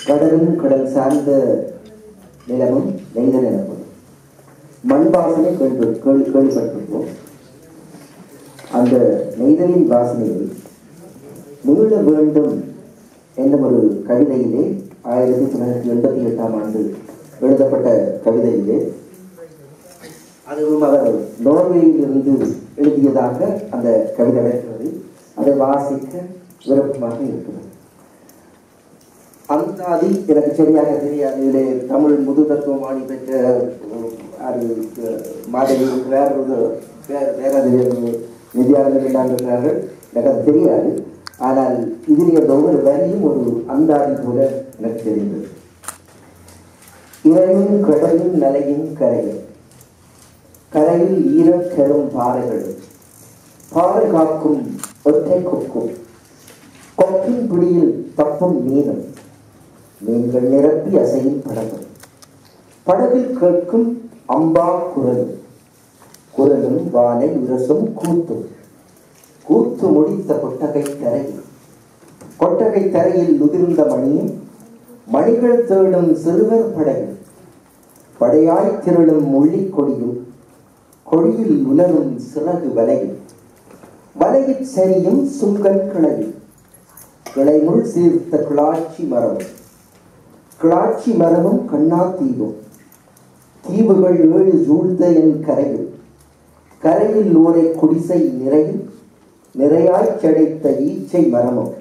கடலும் கடல் சார்ந்த நிலமும் நெய்தல் எனப்படும். மண் வாசனை கேள்விப்பட்டிருப்போம். அந்த நெய்தலின் வாசனையை மீள வேண்டும் என்ற ஒரு கவிதையிலே 1988 எழுதப்பட்ட கவிதையிலே, அதுவும் அவர் நோர்வேயில் இருந்து எழுதியதாக அந்த கவிதை இருக்கிறது. அதை வாசிக்க விருப்பமாக இருக்கிறது. அந்தாதி எனக்கு சரியாக தெரியாது. இதிலே தமிழ் முது தத்துவமானி பெற்ற மாதிரி இருக்கிறார், பேராசிரியர் நிதியாளர்கள் இருக்கிறார்கள். எனக்கு அது தெரியாது. ஆனால் இதிலே ஒவ்வொரு வரியும் ஒரு அந்தாதி போல எனக்கு தெரிந்தது. இறையும் கடலும் நலையும் கரையும், கரையில் ஈரம் கரும் பாறைகளும், பாறை காக்கும் ஒற்றை கொக்கும், கொக்கின் பிடியில் தப்பும் மீனும், மீன்கள் நிரப்பி அசையும் படகும், படகில் கேட்கும் அம்பா குரலும், குரலும் வானை உரசும் கூத்தும், கூத்து முடித்த கொட்டகை தரையில், கொட்டகை தரையில் உதிர்ந்த மணியும், மணிகள் தேடும் சிறுவர் படையும், படையாய் திரளும் முள்ளிக் கொடியும், கொடியில் உலரும் சிறகு வலையும், வலையில் சரியும் சுங்கன் கிளையும், கிளைமுள் சீர்த்த கிளாட்சி மரமும், கிளாட்சி மரமும் கண்ணா தீவும், தீவுகள் 7 சூழ்ந்த என் கரையும், கரையில் ஓரை குடிசை நிறையும், நிறையாய்ச் சடைத்த ஈச்சை மரமும்,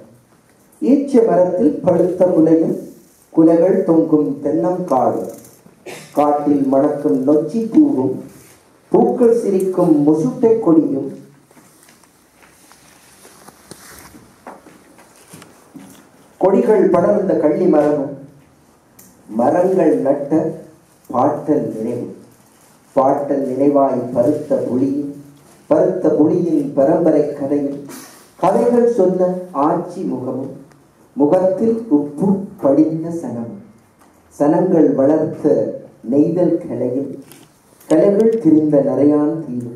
ஈச்சை மரத்தில் பழுத்த குலையும், குலைகள் தொங்கும் தென்னங்காடும், காட்டில் மணக்கும் நொச்சி பூவும், பூக்கள் சிரிக்கும் முசுட்டை கொடியும், கொடிகள் படர்ந்த கள்ளி மரமும், மரங்கள் நட்ட பாட்டல் நினைவு, பாட்டல் நினைவாய் பருத்த புலியும், பருத்த புலியின் பரம்பரை கதையும், கதைகள் சொன்ன ஆட்சி முகமும், முகத்தில் உப்பு படிந்த சனமும், சனங்கள் வளர்த்த நெய்தல் கலையும், கலைகள் திரிந்த நரையான் தீவு,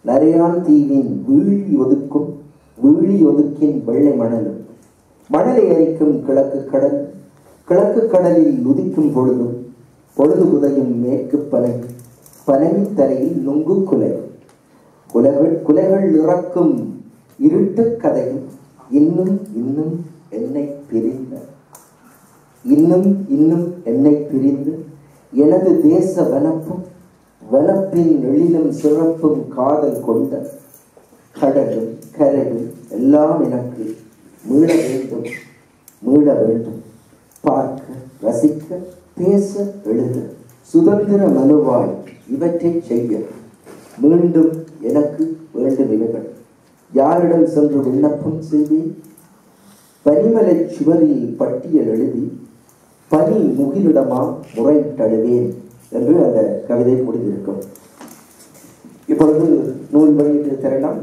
நரையான் தீவின் வீழி ஒதுக்கும், வீழி ஒதுக்கின் வெள்ளை மணலும், மணலை எரிக்கும் கிழக்கு கடல், கிழக்கு கடலில் உதிக்கும் பொழுதும், பொழுது உதயும் மேற்கு பனை, பனையின் தலையில் நுங்கு குலை, குலைகள் இறக்கும் இருட்டு கதையும், இன்னும் இன்னும் என்னை பிரிந்த, இன்னும் இன்னும் என்னை பிரிந்து, எனது தேச வனப்பும் வனப்பின் எழிலும் சிறப்பும் காதல் கொண்ட கடலும் கரையும் எல்லாம் எனக்கு மீள வேண்டும், மீள வேண்டும், பார்க்க ரசிக்க பேச எழுத சுதந்திர மனுவாய் இவற்றை செய்ய மீண்டும் எனக்கு வேண்டும் இவைகள். யாரிடம் சென்று விண்ணப்பம் செய்வேன்? பனிமலை சுவரில் பட்டியல் எழுதி பனி முகிலிடமா முறையிட்டழுவேன் என்று அந்த கவிதை முடிந்திருக்கும். இப்பொழுது நூல் வெளியீட்டு திறனாம்